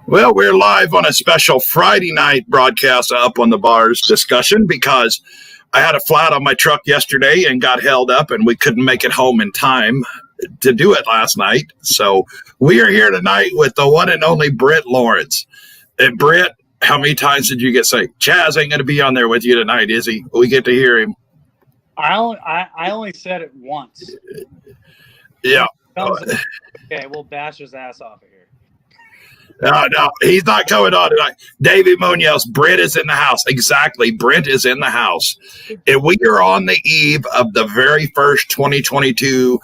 Well, we're live on a special Friday night broadcast up on the bars discussion because I had a flat on my truck yesterday and got held up and we couldn't make it home in time to do it last night. So we are here tonight with the one and only Brent Lawrence. And Brent, how many times did you get say, Chaz ain't going to be on there with you tonight, is he? We get to hear him. I only said it once. Yeah. Okay, we'll bash his ass off of here. No, he's not coming on tonight. David Munoz, Brent is in the house. Exactly, Brent is in the house. And we are on the eve of the very first 2022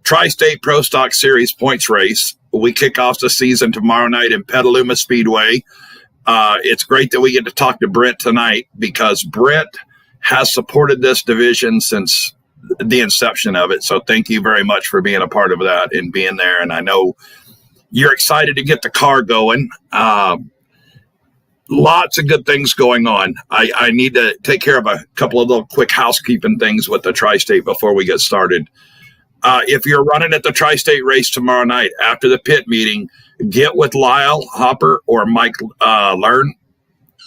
Tristate Prostock Series points race. We kick off the season tomorrow night in Petaluma Speedway. It's great that we get to talk to Brent tonight because Brent has supported this division since the inception of it. So thank you very much for being a part of that and being there. And I know you're excited to get the car going. Lots of good things going on. I need to take care of a couple of little quick housekeeping things with the Tri-State before we get started. If you're running at the Tri-State race tomorrow night after the pit meeting, get with Lyle Hopper or Mike Learn.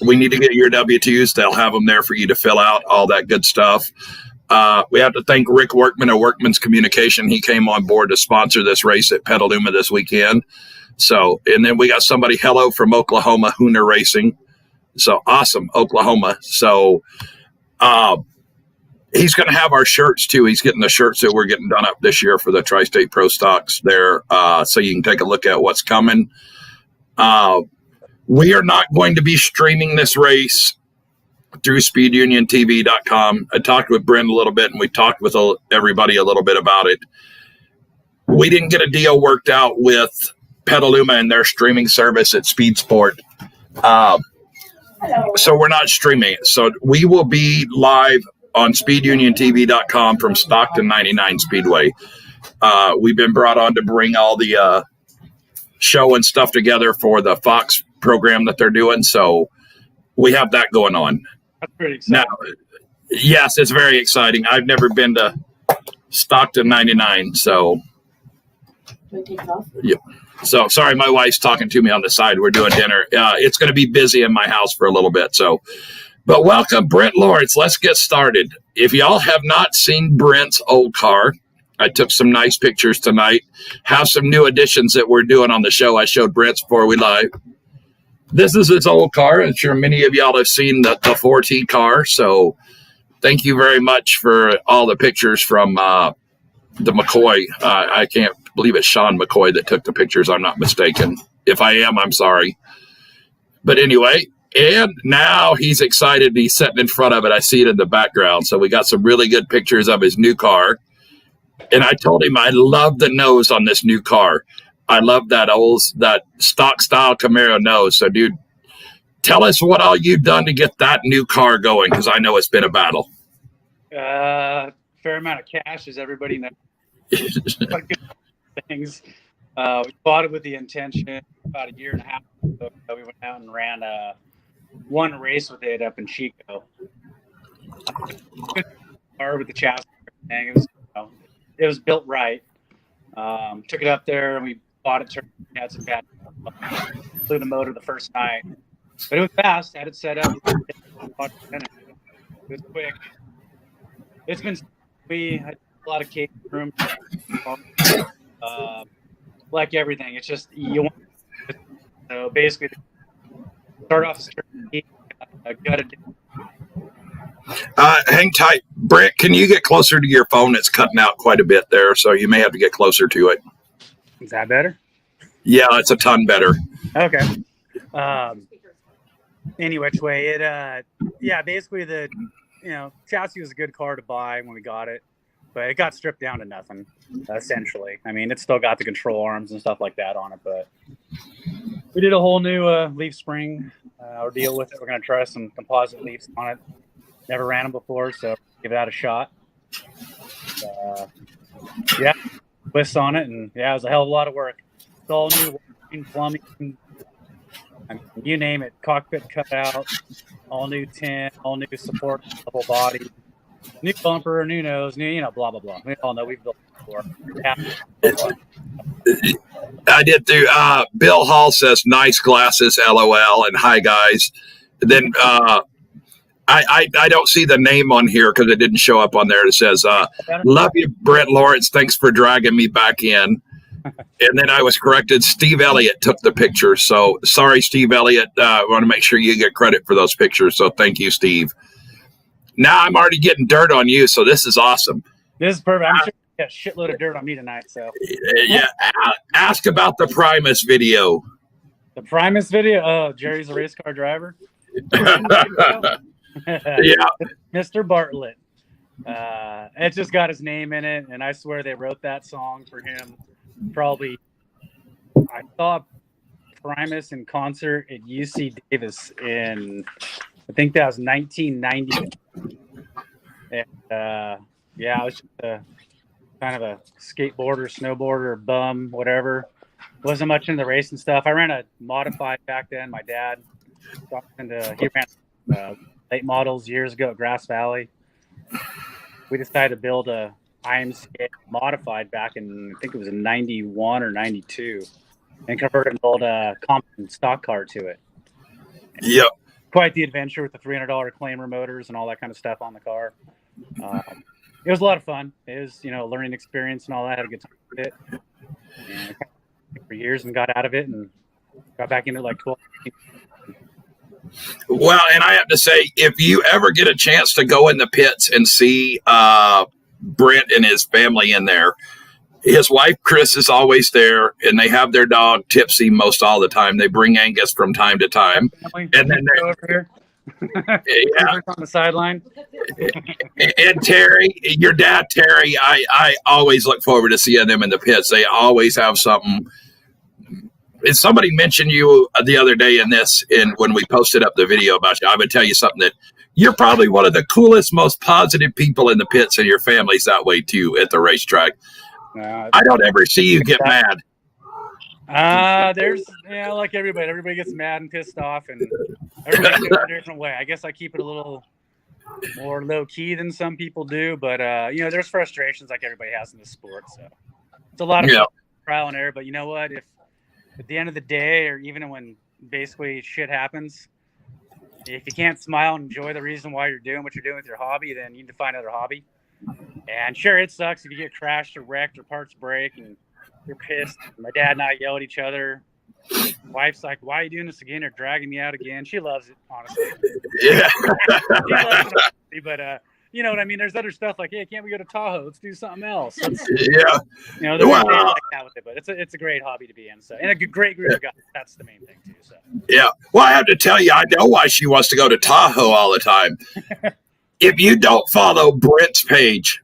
We need to get your W-2s. They'll have them there for you to fill out, all that good stuff. We have to thank Rick Workman of Workman's Communication. He came on board to sponsor this race at Petaluma this weekend. So, and then we got somebody, hello from Oklahoma, Hooner Racing. So awesome, Oklahoma. So he's going to have our shirts too. He's getting the shirts that we're getting done up this year for the Tri-State Pro Stocks there. So you can take a look at what's coming. We are not going to be streaming this race through speeduniontv.com. I talked with Brent a little bit and we talked with everybody a little bit about it. We didn't get a deal worked out with Petaluma and their streaming service at Speed Sport. So we're not streaming it. So we will be live on speeduniontv.com from Stockton 99 Speedway. We've been brought on to bring all the show and stuff together for the Fox program that they're doing. So we have that going on. That's pretty exciting. Now, yes, it's very exciting. I've never been to Stockton 99, so. Yep. So sorry, my wife's talking to me on the side. We're doing dinner. It's going to be busy in my house for a little bit. So, but welcome, Brent Lawrence. Let's get started. If y'all have not seen Brent's old car, I took some nice pictures tonight. Have some new additions that we're doing on the show. I showed Brent's before we live. This is his old car. I'm sure many of y'all have seen the 4T car. So thank you very much for all the pictures from the McCoy. I can't believe it's Sean McCoy that took the pictures. I'm not mistaken. If I am, I'm sorry. But anyway, and now he's excited. He's sitting in front of it. I see it in the background. So we got some really good pictures of his new car. And I told him I love the nose on this new car. I love that stock style Camaro nose. So, dude, tell us what all you've done to get that new car going, because I know it's been a battle. Fair amount of cash, as everybody knows. Things. We bought it with the intention about a year and a half ago. We went out and ran one race with it up in Chico. Good car with the chassis and everything. It was built right. Took it up there and we bought it. Had some bad. Blew the motor the first night, but it was fast. Had it set up. It was quick. It's been we had a lot of cake room. Like everything, it's just you want. So basically, start off gutted. Hang tight, Brent. Can you get closer to your phone? It's cutting out quite a bit there, so you may have to get closer to it. Is that better? Yeah, it's a ton better. Okay. Any which way, basically the chassis was a good car to buy when we got it, but it got stripped down to nothing, essentially. I mean, it's still got the control arms and stuff like that on it, but we did a whole new leaf spring ordeal with it. We're going to try some composite leaves on it. Never ran them before, so give that a shot. Twists on it, and it was a hell of a lot of work. It's all new plumbing, I mean, you name it. Cockpit cut out, all new tint, all new support, the whole body, new bumper, new nose, new, blah blah blah. We all know we've built it before. I did too. Bill Hall says nice glasses, LOL, and hi guys. Then I don't see the name on here because it didn't show up on there. It says love you, Brent Lawrence. Thanks for dragging me back in. And then I was corrected. Steve Elliott took the picture. So sorry, Steve Elliott. I want to make sure you get credit for those pictures. So thank you, Steve. Now I'm already getting dirt on you. So this is awesome. This is perfect. I'm sure you got a shitload of dirt on me tonight. So yeah, ask about the Primus video. The Primus video? Oh, Jerry's a race car driver. Yeah. Mr. Bartlett. It just got his name in it. And I swear they wrote that song for him. Probably, I saw Primus in concert at UC Davis in, I think that was 1990. And yeah, I was just kind of a skateboarder, snowboarder, bum, whatever. Wasn't much into the racing stuff. I ran a modified back then. My dad he ran late models years ago at Grass Valley. We decided to build a IMCA modified back in, I think it was in 91 or 92, and converted an old Compton stock car to it. Yep. Quite the adventure with the $300 claimer motors and all that kind of stuff on the car. It was a lot of fun. It was, a learning experience and all that. I had a good time with it. And for years and got out of it and got back into it like 12. Well, and I have to say, if you ever get a chance to go in the pits and see Brent and his family in there, his wife Chris is always there, and they have their dog Tipsy most all the time. They bring Angus from time to time, and then they over here. Yeah, on the sideline. And Terry, your dad Terry, I always look forward to seeing them in the pits. They always have something. And somebody mentioned you the other day when we posted up the video about you. I would tell you something that you're probably one of the coolest, most positive people in the pits, and your family's that way too at the racetrack. I don't ever see you get mad. There's like everybody gets mad and pissed off, and everybody gets a different way. I guess I keep it a little more low key than some people do, but there's frustrations like everybody has in this sport. So it's a lot of trial and error. But you know what? If at the end of the day, or even when basically shit happens, if you can't smile and enjoy the reason why you're doing what you're doing with your hobby, then you need to find another hobby. And sure, it sucks if you get crashed or wrecked or parts break and you're pissed. My dad and I yell at each other. Wife's like, "Why are you doing this again?" or dragging me out again. She loves it, honestly. Yeah. She loves it, but you know what I mean? There's other stuff like, hey, can't we go to Tahoe? Let's do something else. Yeah. There's like that with it, but it's a great hobby to be in. So, and a great group of guys. That's the main thing too. So. Yeah. Well, I have to tell you, I know why she wants to go to Tahoe all the time. If you don't follow Brent's page,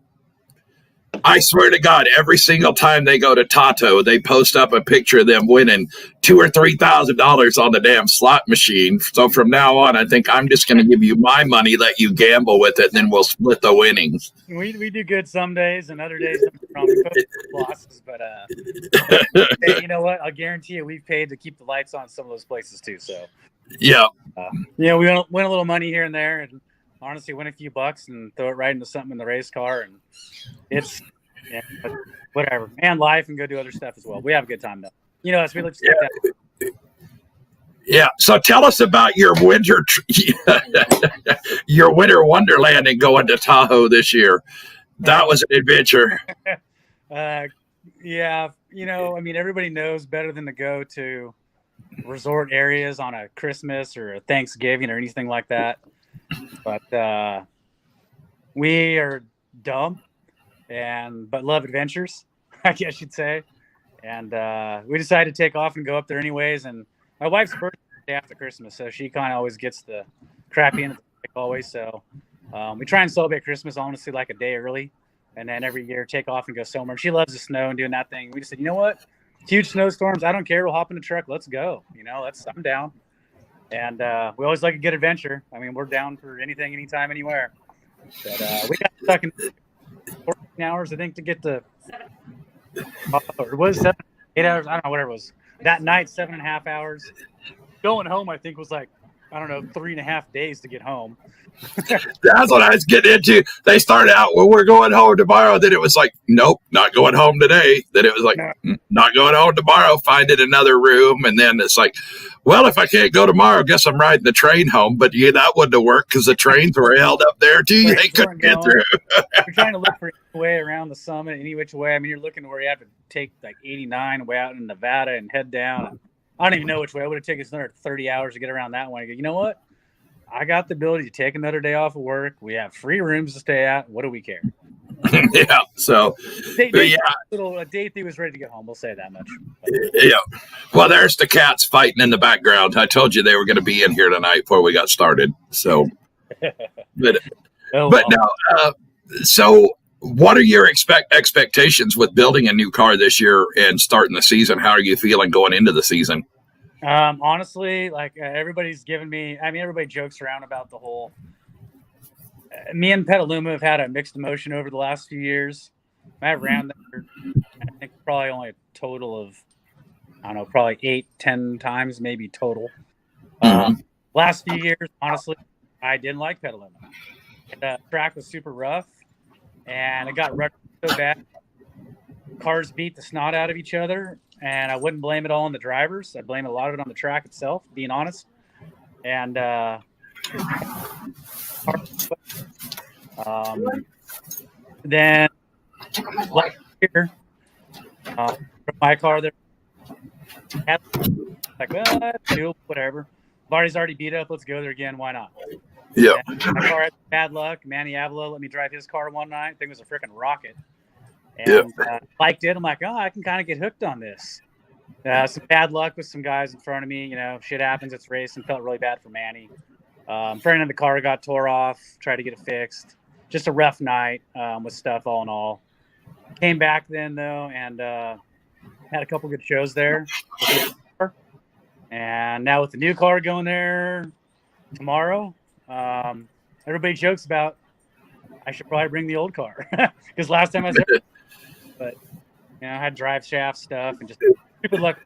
I swear to God, every single time they go to Tahoe, they post up a picture of them winning $2,000 or $3,000 on the damn slot machine. So from now on, I think I'm just going to give you my money, let you gamble with it, and then we'll split the winnings. We do good some days, and other days we post losses. But hey, you know what? I'll guarantee you, we've paid to keep the lights on some of those places too. So yeah, we win a little money here and there, and honestly win a few bucks and throw it right into something in the race car, and it's whatever, and life, and go do other stuff as well. We have a good time though. We look that. Yeah. So tell us about your winter wonderland and going to Tahoe this year. That was an adventure. Yeah. Everybody knows better than to go to resort areas on a Christmas or a Thanksgiving or anything like that. But we are dumb but love adventures, I guess you'd say. And we decided to take off and go up there anyways. And my wife's birthday after Christmas, so she kind of always gets the crappy end like always. So we try and celebrate Christmas honestly like a day early, and then every year take off and go somewhere. And she loves the snow and doing that thing. We just said, you know what? Huge snowstorms, I don't care. We'll hop in the truck. Let's go. I'm down. And we always like a good adventure. I mean, we're down for anything, anytime, anywhere. But we got stuck in 14 hours, I think, to get to. It was 8 hours. I don't know, whatever it was. That night, 7.5 hours. Going home, I think, was like I don't know, 3.5 days to get home. That's what I was getting into. They started out, well, we're going home tomorrow. Then it was like, nope, not going home today. Then it was like, not going home tomorrow, finding another room. And then it's like, well, if I can't go tomorrow, guess I'm riding the train home. But yeah, that wouldn't have worked because the trains were held up there too. They couldn't get through. You're trying to look for any way around the summit, any which way. I mean, you're looking to where you have to take like 89 way out in Nevada and head down. I don't even know which way. It would have taken us another 30 hours to get around that one. I go, you know what? I got the ability to take another day off of work. We have free rooms to stay at. What do we care? Yeah. So, Dathy was ready to get home. We'll say that much. Yeah. Well, there's the cats fighting in the background. I told you they were going to be in here tonight before we got started. So, but no. So, what are your expectations with building a new car this year and starting the season? How are you feeling going into the season? Honestly, like everybody's giving me, I mean, everybody jokes around about the whole, me and Petaluma have had a mixed emotion over the last few years. I ran there, I think probably only a total of, I don't know, probably 8-10 times, maybe total. Last few years, honestly, I didn't like Petaluma. The track was super rough and it got rutted so bad. Cars beat the snot out of each other. And I wouldn't blame it all on the drivers. I blame a lot of it on the track itself, being honest. And then last year, my car there, like, well, that's whatever. Barney's already beat up. Let's go there again. Why not? Yeah. My car had bad luck. Manny Avila let me drive his car one night. I think it was a freaking rocket. And liked it. I'm like, oh, I can kind of get hooked on this. Some bad luck with some guys in front of me. You know, shit happens. It's racing. Felt really bad for Manny. Front of the car got tore off. Tried to get it fixed. Just a rough night with stuff all in all. Came back then, though, and had a couple good shows there. And now with the new car going there tomorrow, everybody jokes about I should probably bring the old car because last time I was there, but you know, I had drive shaft stuff and just stupid luck.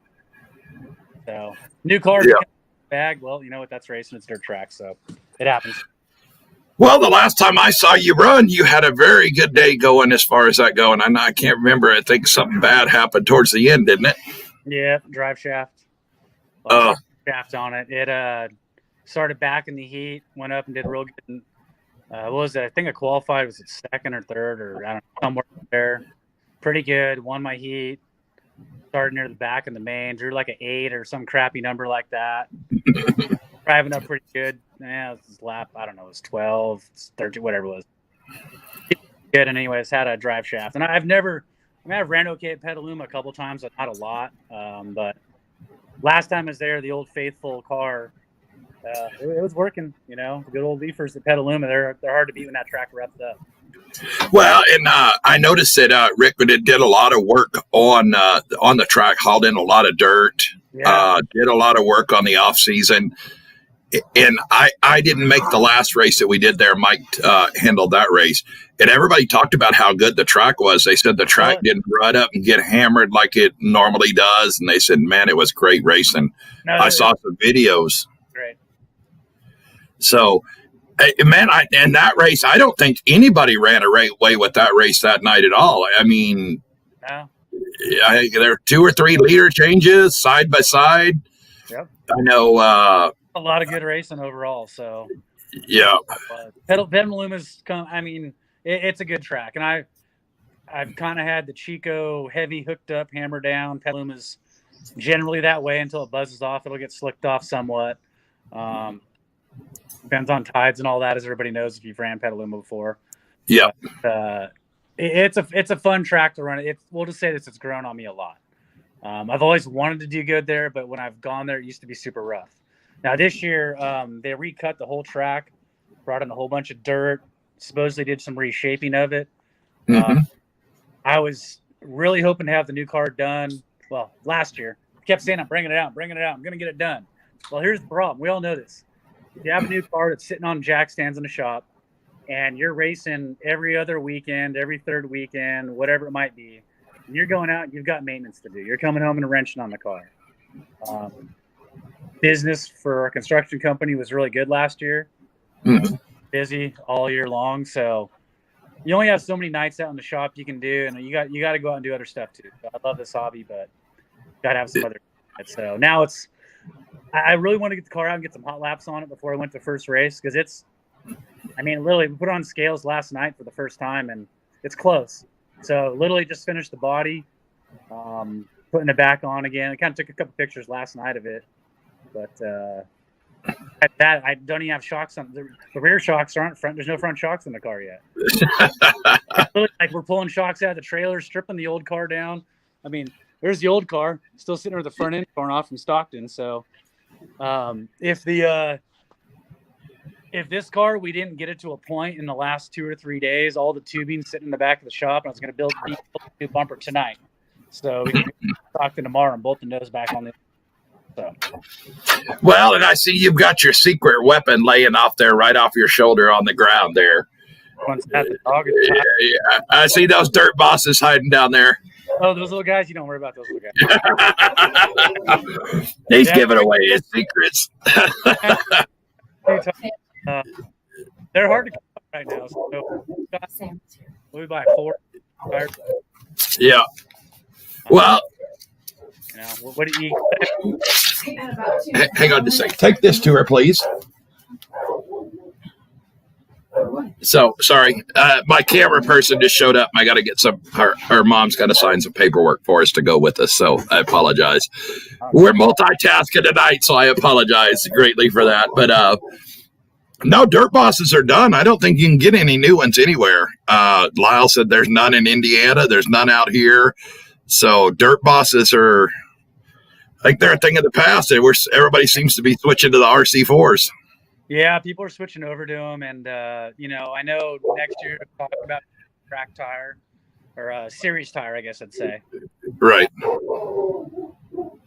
So new car bag. Well, you know what? That's racing. It's dirt track, so it happens. Well, the last time I saw you run, you had a very good day going as far as that going. I can't remember. I think something bad happened towards the end, didn't it? Yeah, drive shaft. Shaft on it. It started back in the heat, went up and did real good. What was it? I think I qualified. Was it second or third or I don't know, somewhere there. Pretty good. Won my heat. Started near the back in the main. Drew like an 8 or some crappy number like that. Driving up pretty good. Yeah, it was lap. I don't know. It was 12, 13, whatever it was. Good. And anyways, had a drive shaft. And I've ran okay at Petaluma a couple times, but not a lot. But last time I was there, the old faithful car, it was working, you know. The good old leafers at Petaluma, they're hard to beat when that track revs up. Well, and I noticed that Rick did a lot of work on the track, hauled in a lot of dirt, did a lot of work on the off season. And I didn't make the last race that we did there. Mike handled that race. And everybody talked about how good the track was. They said the track didn't rut up and get hammered like it normally does. And they said, man, it was great racing. I saw some videos. Great. So, man, and that race, I don't think anybody ran away with that race that night at all. I mean, there are 2 or 3 leader changes side by side. Yep. I know. A lot of good racing overall. So, yeah. Petaluma's come. I mean, it's a good track, and I've kind of had the Chico heavy hooked up, hammer down. Petaluma's generally that way until it buzzes off. It'll get slicked off somewhat. Depends on tides and all that, as everybody knows if you've ran Petaluma before. Yeah. It's a fun track to run. We'll just say this: it's grown on me a lot. I've always wanted to do good there, but when I've gone there, it used to be super rough. Now this year, they recut the whole track, brought in a whole bunch of dirt, supposedly did some reshaping of it. Mm-hmm. I was really hoping to have the new car done. Well, last year, kept saying I'm bringing it out, I'm going to get it done. Well, here's the problem. We all know this. If you have a new car that's sitting on jack stands in the shop, and you're racing every other weekend, every third weekend, whatever it might be, and you're going out, you've got maintenance to do. You're coming home and wrenching on the car. business for our construction company was really good last year. Mm-hmm. Busy all year long, so you only have so many nights out in the shop you can do, and you got to go out and do other stuff too. So I love this hobby, but got to have some other. So now I really want to get the car out and get some hot laps on it before I went to the first race, because literally we put on scales last night for the first time and it's close. So literally just finished the body, putting it back on again. I kind of took a couple pictures last night of it, but that I don't even have shocks on. The rear shocks aren't front. There's no front shocks in the car yet. Like we're pulling shocks out of the trailer, stripping the old car down. I mean, there's the old car still sitting there with the front end torn off from Stockton. So if this car, we didn't get it to a point in the last 2 or 3 days, all the tubing sitting in the back of the shop, and I was going to build a new bumper tonight. So we can Stockton tomorrow and bolt the nose back on the. So. Well, and I see you've got your secret weapon laying off there, right off your shoulder on the ground there. Yeah, I see those dirt bosses hiding down there. Oh, those little guys? You don't worry about those little guys. He's giving away his secrets. They're hard to keep up right now. So we buy 4 tires. Yeah. Well, what do you hang on just a second. Take this to her, please. So sorry, my camera person just showed up. And I got to get her mom's got to sign some paperwork for us to go with us. So I apologize. We're multitasking tonight, so I apologize greatly for that. But no, dirt bosses are done. I don't think you can get any new ones anywhere. Lyle said there's none in Indiana. There's none out here. So dirt bosses are like they're a thing of the past. Everybody seems to be switching to the RC4s. Yeah, people are switching over to them, and I know next year we'll talk about track tire or a series tire, I guess I'd say. Right.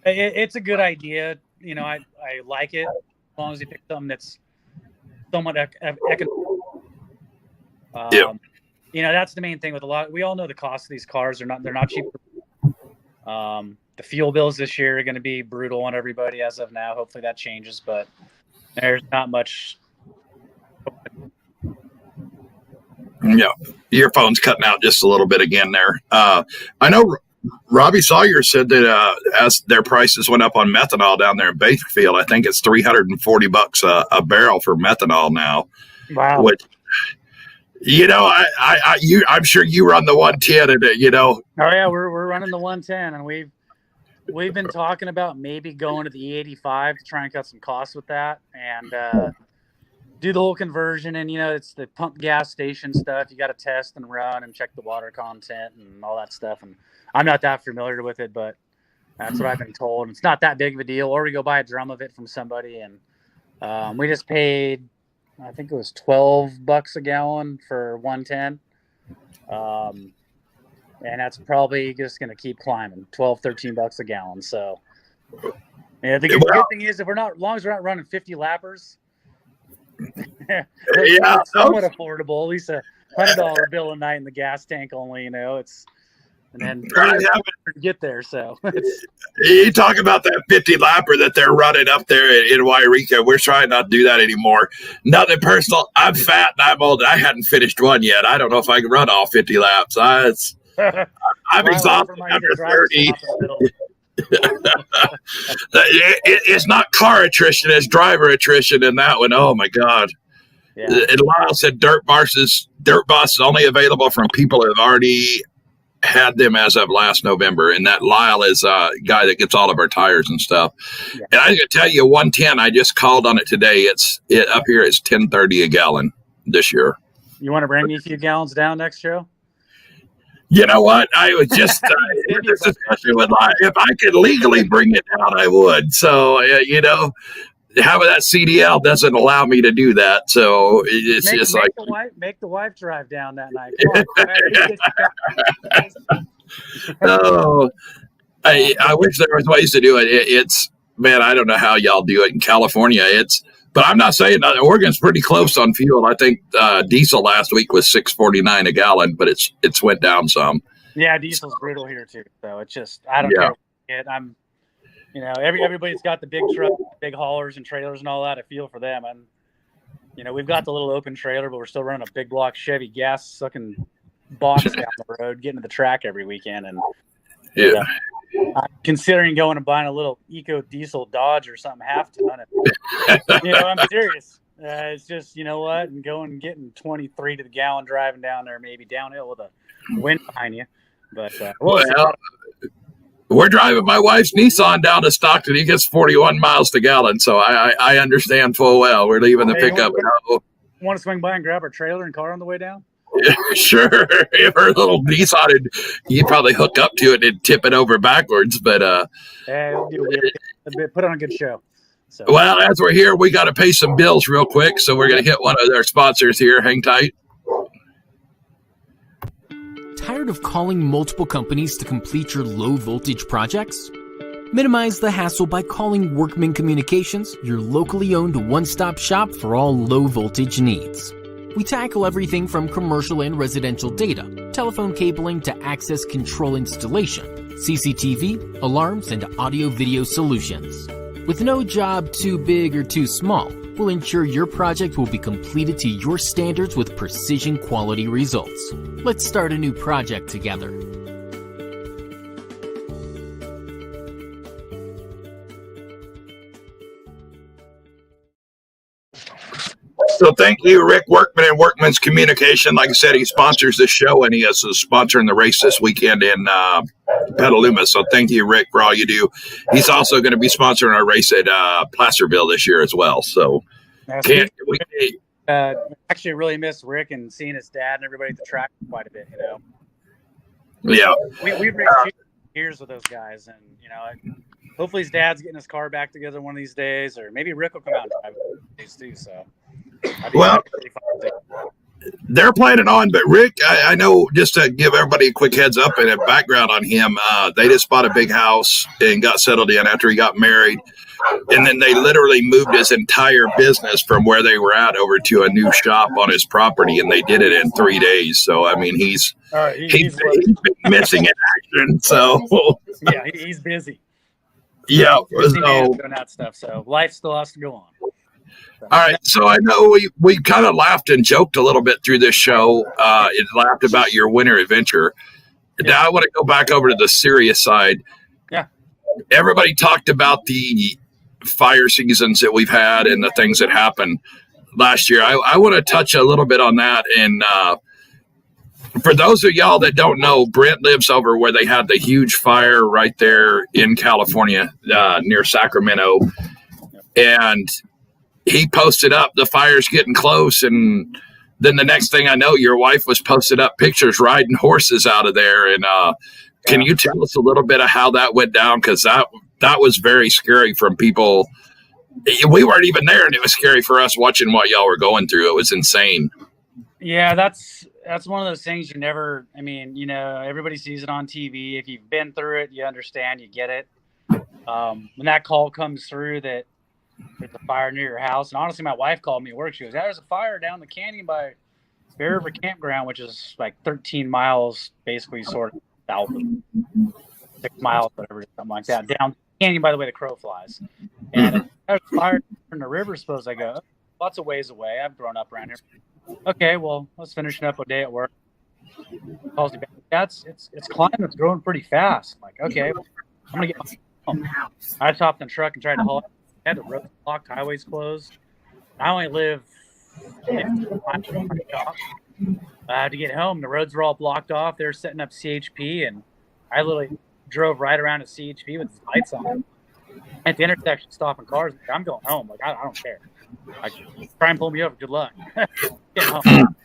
It's a good idea. I like it as long as you pick something that's somewhat economic. That's the main thing with a lot. We all know the cost of these cars. They're not cheap. The fuel bills this year are going to be brutal on everybody as of now. Hopefully that changes, but there's not much. Yeah, your phone's cutting out just a little bit again there. I know Robbie Sawyer said that as their prices went up on methanol down there in Bakersfield, I think it's $340 a barrel for methanol now. Wow. Which, I'm sure you run the 110, and Oh yeah, we're running the 110, and we've been talking about maybe going to the E85 to try and cut some costs with that, and do the whole conversion. And it's the pump gas station stuff. You got to test and run and check the water content and all that stuff. And I'm not that familiar with it, but that's what I've been told. It's not that big of a deal. Or we go buy a drum of it from somebody, and we just paid, I think it was $12 a gallon for 110. And that's probably just going to keep climbing, $12-13 a gallon. So, the good thing is, as long as we're not running 50 lappers, it's somewhat affordable. At least $100 bill a night in the gas tank only. It's and then to get there. So you talk about that 50 lapper that they're running up there in Wairika. We're trying not to do that anymore. Nothing personal. I'm fat and I'm old. I hadn't finished one yet. I don't know if I can run all 50 laps. I'm exhausted after 30. It's not car attrition, it's driver attrition in that one. Oh my God. Yeah. And Lyle said dirt boss is only available from people who have already had them as of last November. And that Lyle is a guy that gets all of our tires and stuff. Yeah. And I can tell you 110, I just called on it today. Up here it's $10.30 a gallon this year. You want to bring me a few gallons down next show? You know what? I was just this discussion with Lyle. If I could legally bring it down, I would. So, having that CDL doesn't allow me to do that. So it's just like make the wife drive down that night. Oh, I wish there was ways to do it. It's man, I don't know how y'all do it in California. But I'm not saying that Oregon's pretty close on fuel. I think diesel last week was $6.49 a gallon, but it's went down some. Yeah, diesel's brutal here too. So it's just I don't care. everybody's got the big truck, big haulers and trailers and all that. I feel for them. And, we've got the little open trailer, but we're still running a big block Chevy gas sucking box down the road, getting to the track every weekend. And Yeah. I'm considering going and buying a little eco diesel Dodge or something half ton. I'm serious. It's just, and going and getting 23 to the gallon driving down there, maybe downhill with a wind behind you. But we're driving my wife's Nissan down to Stockton. He gets 41 miles to gallon, so I understand full well. We're leaving the pickup. Want to swing by and grab our trailer and car on the way down? Sure. If her little Nissan, you'd probably hook up to it and tip it over backwards. But put on a good show. So. Well, as we're here, we got to pay some bills real quick, so we're going to hit one of their sponsors here. Hang tight. Tired of calling multiple companies to complete your low voltage projects? Minimize the hassle by calling Workman Communications, your locally owned one-stop shop for all low voltage needs. We tackle everything from commercial and residential data, telephone cabling to access control installation, CCTV, alarms, and audio-video solutions. With no job too big or too small, we'll ensure your project will be completed to your standards with precision quality results. Let's start a new project together. So thank you, Rick Workman and Workman's Communication. Like I said, he sponsors this show, and he is sponsoring the race this weekend in Petaluma. So thank you, Rick, for all you do. He's also going to be sponsoring our race at Placerville this year as well. So actually really miss Rick and seeing his dad and everybody at the track quite a bit, Yeah. We've raced years with those guys, and, hopefully his dad's getting his car back together one of these days, or maybe Rick will come out and drive these too, so. Well, they're planning on, but Rick, I know, just to give everybody a quick heads up and a background on him, they just bought a big house and got settled in after he got married. And then they literally moved his entire business from where they were at over to a new shop on his property, and they did it in 3 days. So, I mean, he's been missing in action. So, yeah, he's busy. Yeah. Doing that stuff. So life still has to go on. All right, so I know we kind of laughed and joked a little bit through this show. It laughed about your winter adventure. Yeah. Now I want to go back over to the serious side. Yeah. Everybody talked about the fire seasons that we've had and the things that happened last year. I want to touch a little bit on that. And for those of y'all that don't know, Brent lives over where they had the huge fire right there in California near Sacramento. And he posted up, the fire's getting close, and then the next thing I know, your wife was posted up pictures riding horses out of there. And can you tell us a little bit of how that went down? Because that was very scary from people. We weren't even there, and it was scary for us watching what y'all were going through. It was insane. Yeah, that's one of those things you never. I mean, everybody sees it on TV. If you've been through it, you understand, you get it. When that call comes through that there's a fire near your house. And honestly, my wife called me at work. She goes, there's a fire down the canyon by Bear River Campground, which is like 13 miles, basically sort of south of 6 miles, whatever, something like that. Down the canyon by the way the crow flies. And there's a fire in the river, suppose I go. Lots of ways away. I've grown up around here. Okay, well, let's finish up a day at work. Calls me back. That's it's climbing. It's growing pretty fast. I'm like, okay, well, I'm going to get my home. I hopped in the truck and tried to haul it. Had the roads blocked, highways closed. I only live 15 miles from my shop. To get home, the roads were all blocked off. They were setting up CHP, and I literally drove right around at CHP with the lights on. At the intersection, stopping cars. I'm going home. Like I don't care. Like, try and pull me over. Good luck. Get home.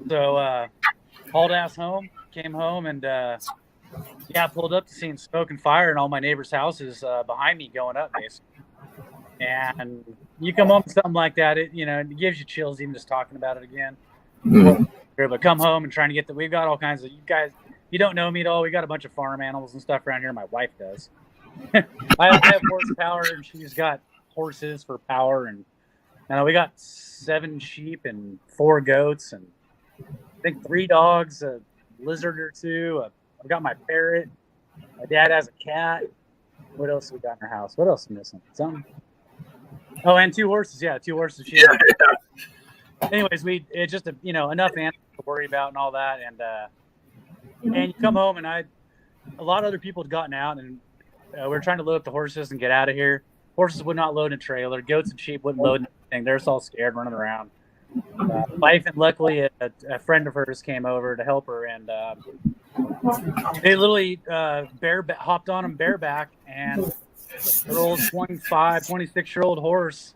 So hauled ass home. Came home and pulled up to seeing smoke and fire in all my neighbors' houses behind me going up, basically. And you come home to something like that, it gives you chills even just talking about it again. Mm-hmm. But come home and trying to get we've got all kinds of, you guys, you don't know me at all. We got a bunch of farm animals and stuff around here. My wife does. I have horsepower, and she's got horses for power. And we got 7 sheep and 4 goats, and I think 3 dogs, a lizard or 2. I've got my parrot. My dad has a cat. What else we got in our house? What else am I missing? Something. Oh, and 2 horses. Yeah, 2 horses. Yeah. Anyways, it just enough animals to worry about and all that, and you come home and a lot of other people had gotten out and we were trying to load up the horses and get out of here. Horses would not load in a trailer. Goats and sheep wouldn't load in anything. They're just all scared running around. Wife and luckily a friend of hers came over to help her, and they literally hopped on them bareback, and her old 25, 26-year-old horse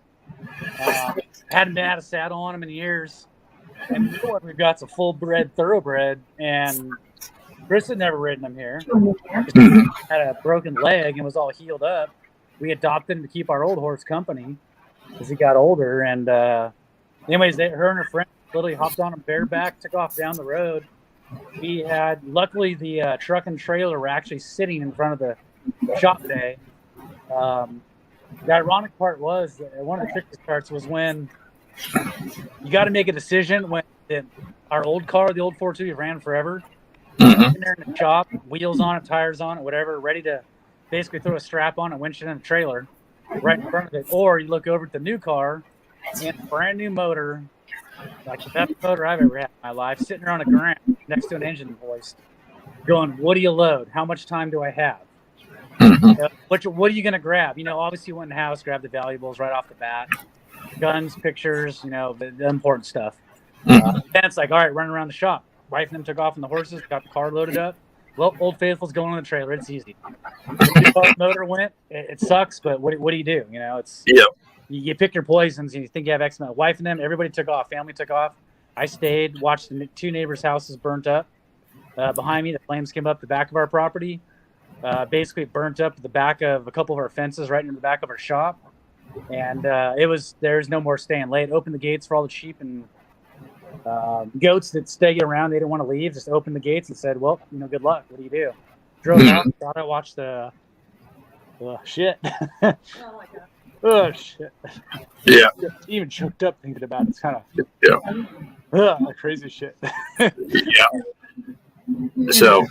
hadn't had a saddle on him in years. And we've got some full-bred thoroughbred, and Chris had never ridden him here. Had a broken leg and was all healed up. We adopted him to keep our old horse company as he got older. And anyways, her and her friend literally hopped on him bareback, took off down the road. Luckily, the truck and trailer were actually sitting in front of the shop bay. The ironic part was, one of the trickiest parts was when you got to make a decision when our old car, the old 4.2, ran forever. In there in the shop, wheels on it, tires on it, whatever, ready to basically throw a strap on and winch it in a trailer right in front of it. Or you look over at the new car and a brand new motor, like the best motor I've ever had in my life, sitting there on a ground next to an engine hoist, going, what do you load? How much time do I have? What are you going to grab? Obviously you went in the house, grab the valuables right off the bat, guns, pictures, the important stuff. Then it's like, all right, running around the shop. Wife and them took off on the horses, got the car loaded up. Well, Old Faithful's going on the trailer. It's easy. The motor went. It sucks, but what do you do? It's you pick your poisons and you think you have X amount. Wife and them, everybody took off. Family took off. I stayed, watched the 2 neighbors' houses burnt up. Behind me, the flames came up the back of our property. Basically burnt up the back of a couple of our fences right in the back of our shop. And there's no more staying late. Opened the gates for all the sheep and goats that stay around. They didn't want to leave. Just opened the gates and said, well, good luck. What do you do? Drove out, thought I watched the shit. Oh my God. Oh shit. Yeah. Even choked up thinking about it. It's kind of crazy shit. Yeah. So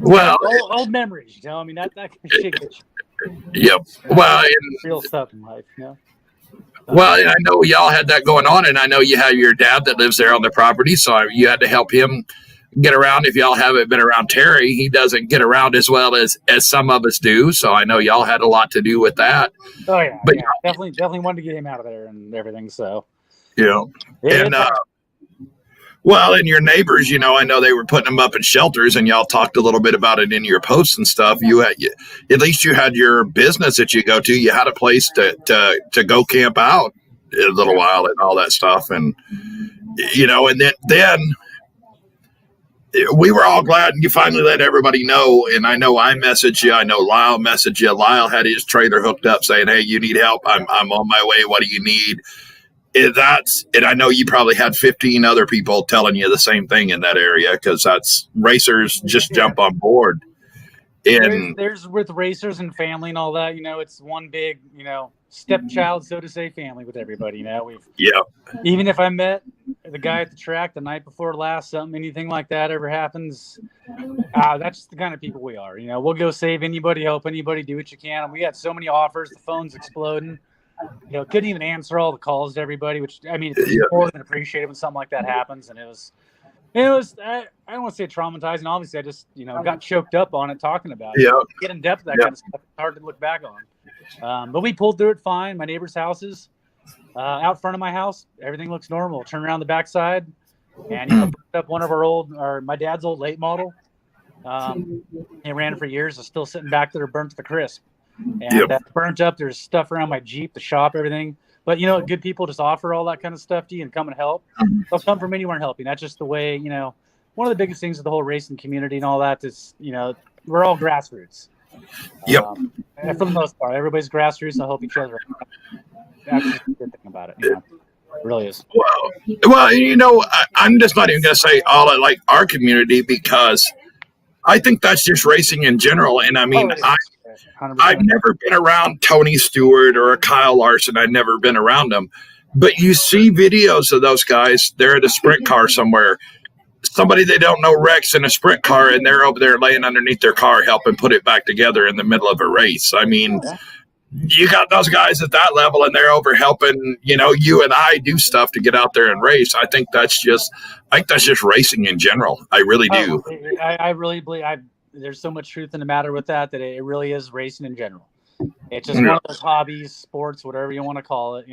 well, old memories, I mean that kind of shit gets you. Yep. Well, real stuff in life, Well, I know y'all had that going on, and I know you have your dad that lives there on the property, so you had to help him get around. If y'all haven't been around Terry, he doesn't get around as well as some of us do, so I know y'all had a lot to do with that. Oh, yeah. But yeah, definitely wanted to get him out of there and everything, so. Yeah. And, well, and your neighbors, I know they were putting them up in shelters, and y'all talked a little bit about it in your posts and stuff. At least you had your business that you go to. You had a place to go camp out a little while and all that stuff. And, and then we were all glad, and you finally let everybody know. And I know I messaged you. I know Lyle messaged you. Lyle had his trailer hooked up saying, hey, you need help. I'm on my way. What do you need? And I know you probably had 15 other people telling you the same thing in that area, because that's racers just jump on board. And there's with racers and family and all that, it's one big, stepchild, so to say, family with everybody. Even if I met the guy at the track the night before last, anything like that ever happens, that's just the kind of people we are. We'll go save anybody, help anybody, do what you can. And we got so many offers, the phone's exploding. Couldn't even answer all the calls to everybody, which it's more than appreciated when something like that happens. And it was I don't want to say traumatizing. Obviously, I just got choked up on it talking about it. Get in depth with that kind of stuff. It's hard to look back on. But we pulled through it fine. My neighbor's houses, out front of my house, everything looks normal. Turn around the backside, and burned up one of my dad's old late model. He ran for years. It's still sitting back there, burnt to the crisp. And burnt up. There's stuff around my Jeep, the shop, everything. But good people just offer all that kind of stuff to you and come and help. They'll come from anywhere and help you. That's just the way. One of the biggest things of the whole racing community and all that is we're all grassroots. And for the most part, everybody's grassroots and help each other. That's the good thing about it. It really is. Well, I'm just not even going to say all like our community, because I think that's just racing in general. And I mean, I've never been around Tony Stewart or a Kyle Larson. I've never been around them. But you see videos of those guys. They're at a sprint car somewhere. somebody they don't know wrecks in a sprint car, and they're over there laying underneath their car helping put it back together in the middle of a race. I mean, you got those guys at that level, and they're over helping, you and I do stuff to get out there and race. I think that's just racing in general. I really do. I really believe there's so much truth in the matter with that it really is racing in general. It's just one of those hobbies, sports, whatever you want to call it,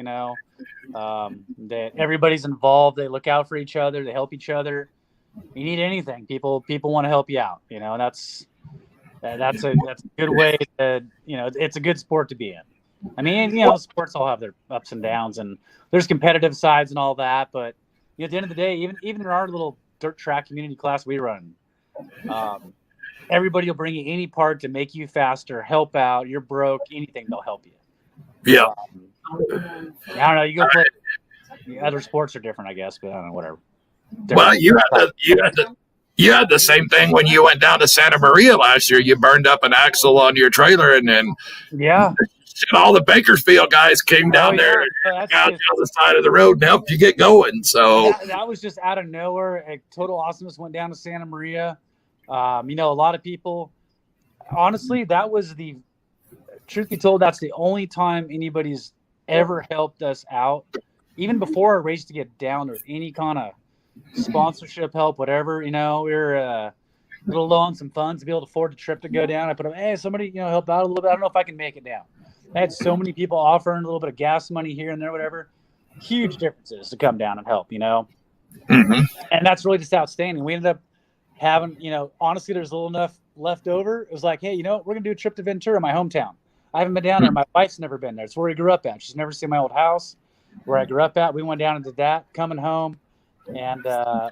that everybody's involved. They look out for each other. They help each other. You need anything, people want to help you out, and that's a good way to, it's a good sport to be in. I mean, sports all have their ups and downs, and there's competitive sides and all that. But at the end of the day, even in our little dirt track community class we run, everybody will bring you any part to make you faster, help out. You're broke, anything, they'll help you. Yeah. I don't know. You go play. Other sports are different, I guess, but I don't know, whatever. Well, you had the same thing when you went down to Santa Maria last year. You burned up an axle on your trailer, and then all the Bakersfield guys came down there and got down the side of the road and helped you get going. So that was just out of nowhere. A total awesomeness went down to Santa Maria. A lot of people. Honestly, that was truth be told, that's the only time anybody's ever helped us out. Even before our race to get down, or any kind of sponsorship help, whatever, we were a little low on some funds to be able to afford the trip to go down. I put up, hey, somebody, help out a little bit. I don't know if I can make it down. I had so many people offering a little bit of gas money here and there, whatever. Huge differences to come down and help, Mm-hmm. And that's really just outstanding. We ended up having, honestly, there's a little enough left over. It was like, hey, we're going to do a trip to Ventura, my hometown. I haven't been down there. My wife's never been there. It's where we grew up at. She's never seen my old house where I grew up at. We went down and did that, coming home. And,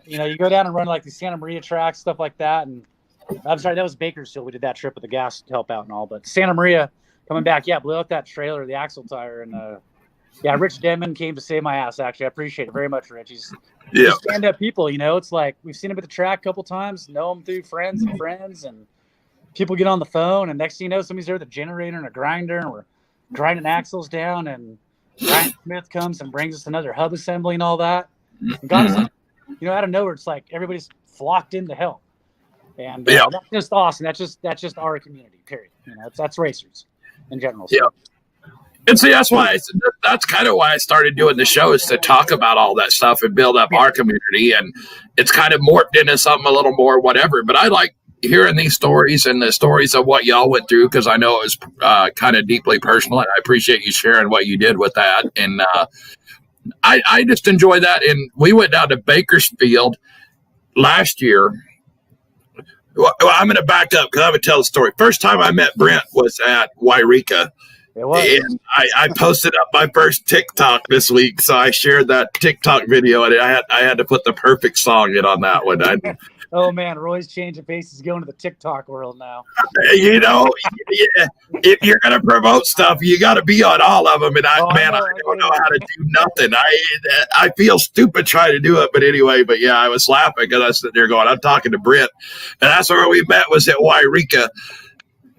you go down and run like the Santa Maria tracks, stuff like that. And I'm sorry, that was Bakersfield. We did that trip with the gas to help out and all. But Santa Maria coming back, blew out that trailer, the axle tire. And, Rich Denman came to save my ass, actually. I appreciate it very much, Rich. He's stand-up people, It's like we've seen him at the track a couple times, know him through friends. And people get on the phone. And next thing you know, somebody's there with a generator and a grinder. And we're grinding axles down. And Ryan Smith comes and brings us another hub assembly and all that. And got us, out of nowhere, it's like everybody's flocked in to help, and that's just awesome. That's just our community. Period. That's racers in general. So. Yeah, and see, that's kind of why I started doing the show, is to talk about all that stuff and build up our community, and it's kind of morphed into something a little more whatever. But I like hearing these stories and the stories of what y'all went through, because I know it was kind of deeply personal, and I appreciate you sharing what you did with that. And I just enjoy that. And we went down to Bakersfield last year. Well, I'm going to back up because I'm going to tell the story. First time I met Brent was at Wairika. It was. And I posted up my first TikTok this week, so I shared that TikTok video, and I had to put the perfect song in on that one. Oh man, Roy's changing faces, going to the TikTok world now. If you're gonna promote stuff, you got to be on all of them. And I don't know how to do nothing. I feel stupid trying to do it, but anyway. But yeah, I was laughing because I was sitting there going, I'm talking to Brent, and that's where we met, was at Wairika.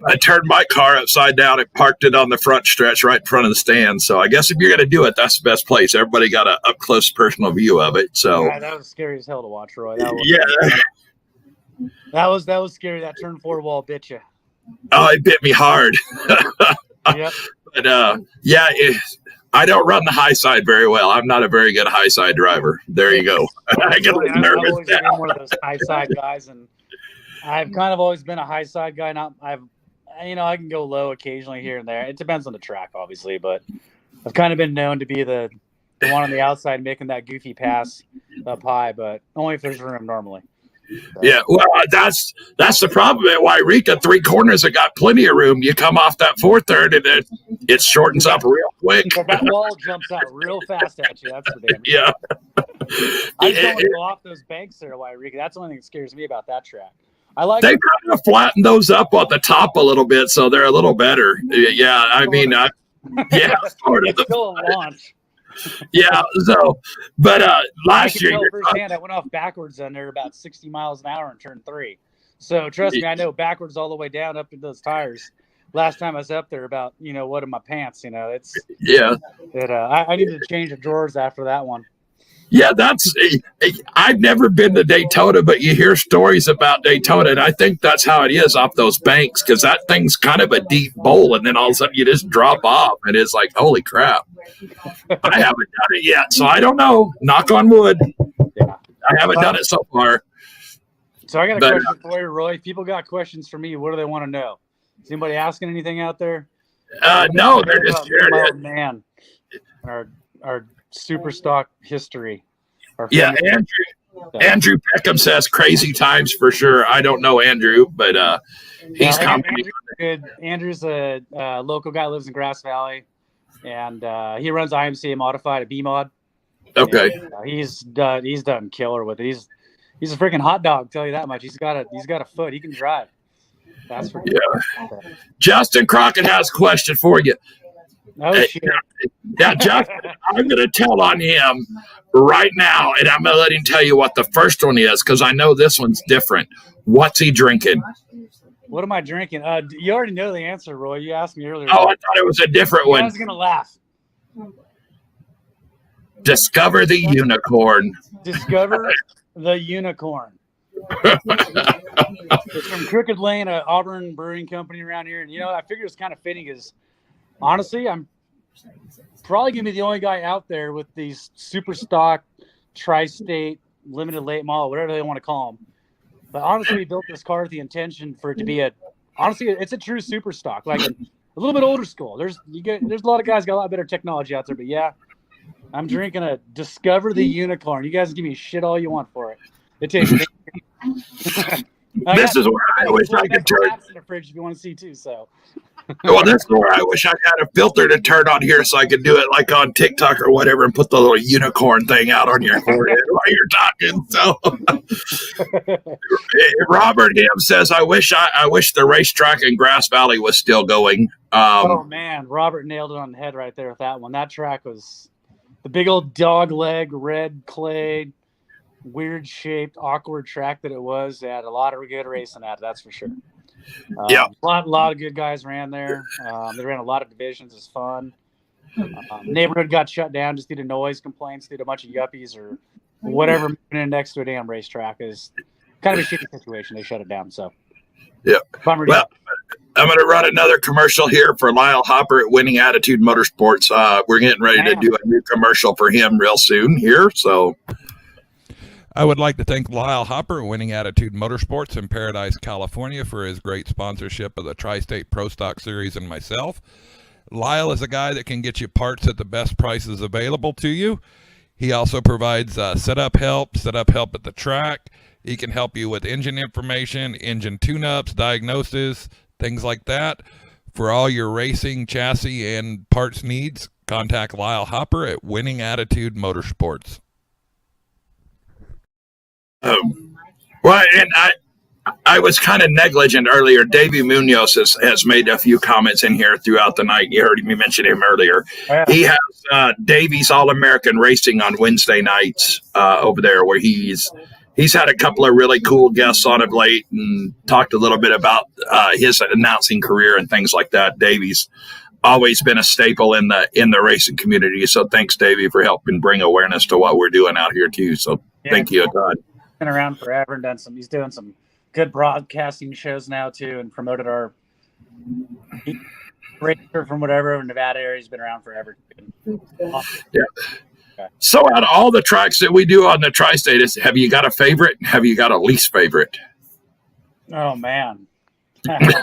I turned my car upside down and parked it on the front stretch right in front of the stand. So I guess if you're going to do it, that's the best place. Everybody got an up close personal view of it. So yeah, that was scary as hell to watch, Roy. That was scary. That turn 4 wall bit you. Oh, it bit me hard. Yep. But I don't run the high side very well. I'm not a very good high side driver. There you go. I get nervous. I've always been one of those high side guys, and I've kind of always been a high side guy. I can go low occasionally here and there. It depends on the track, obviously, but I've kind of been known to be the one on the outside making that goofy pass up high, but only if there's room normally. So. Yeah, well, that's the problem at Wairika. 3 corners have got plenty of room. You come off that 4/3 and it shortens up real quick. That wall jumps out real fast at you. That's the damage. Yeah. I just don't want to go off those banks there at Wairika. That's the only thing that scares me about that track. They kind of flatten those up on the top a little bit, so they're a little better. Yeah, I mean, sort of. It's still a launch. Yeah, so, but last year, firsthand, I went off backwards under about 60 miles an hour in turn 3. So trust me, I know backwards all the way down up to those tires. Last time I was up there, about what in my pants, I needed to change the drawers after that one. Yeah, I've never been to Daytona, but you hear stories about Daytona, and I think that's how it is off those banks, because that thing's kind of a deep bowl, and then all of a sudden you just drop off, and it's like, holy crap. I haven't done it yet, so I don't know. Knock on wood. Yeah. I haven't done it so far. So I got a question for you, Roy. People got questions for me. What do they want to know? Is anybody asking anything out there? No, they're just sharing it. Man, our super stock history. Yeah, Andrew Peckham says crazy times for sure. I don't know Andrew, but he's commenting. Andrew's a local guy, lives in Grass Valley, and he runs IMCA Modified at B-Mod. Okay. And, he's done killer with it. He's a freaking hot dog, tell you that much. He's got a foot. He can drive. That's for sure. Justin Crockett has a question for you. Oh, shit. Yeah, Justin, I'm going to tell on him right now, and I'm going to let him tell you what the first one is, because I know this one's different. What's he drinking? What am I drinking? You already know the answer, Roy. You asked me earlier. Oh, I thought it was a different one. I was going to laugh. Discover the unicorn. Discover the unicorn. It's from Crooked Lane, an Auburn brewing company around here. And, I figured it's kind of fitting because, honestly, I'm probably going to be the only guy out there with these super stock, tri-state, limited late model, whatever they want to call them. But honestly, we built this car with the intention for it to be it's a true super stock, like a little bit older school. There's a lot of guys got a lot better technology out there, but yeah, I'm drinking a Discover the Unicorn. You guys give me shit all you want for it. It tastes. This is where I wish I could turn. In the fridge if you want to see too. So. Well, this is where I wish I had a filter to turn on here so I could do it like on TikTok or whatever and put the little unicorn thing out on your forehead while you're talking. So, Robert Ham says, "I wish the racetrack in Grass Valley was still going." Oh man, Robert nailed it on the head right there with that one. That track was the big old dog leg, red clay, weird shaped, awkward track that it was. They had a lot of good racing at it, that's for sure. Yeah, a lot of good guys ran there. They ran a lot of divisions. It's fun. Neighborhood got shut down just due to noise complaints, due to a bunch of yuppies or whatever moving in next to a damn racetrack is kind of a shitty situation. They shut it down. So yeah. Well, I'm going to run another commercial here for Lyle Hopper at Winning Attitude Motorsports. We're getting ready to do a new commercial for him real soon here. So. I would like to thank Lyle Hopper, Winning Attitude Motorsports in Paradise, California, for his great sponsorship of the Tristate Prostock Series and myself. Lyle is a guy that can get you parts at the best prices available to you. He also provides setup help at the track. He can help you with engine information, engine tune-ups, diagnosis, things like that. For all your racing, chassis, and parts needs, contact Lyle Hopper at Winning Attitude Motorsports. Well, and I was kind of negligent earlier. Davey Munoz has made a few comments in here throughout the night. You heard me mention him earlier. Yeah. He has Davey's All-American Racing on Wednesday nights over there, where he's had a couple of really cool guests on of late and talked a little bit about his announcing career and things like that. Davey's always been a staple in the racing community. So thanks, Davey, for helping bring awareness to what we're doing out here too. So thank you, Todd. Been around forever and he's doing some good broadcasting shows now too, and promoted our racer from whatever Nevada area. He's been around forever. Awesome. Yeah. Okay. So out of all the tracks that we do on the Tri-State, have you got a favorite? Have you got a least favorite? Oh man. Where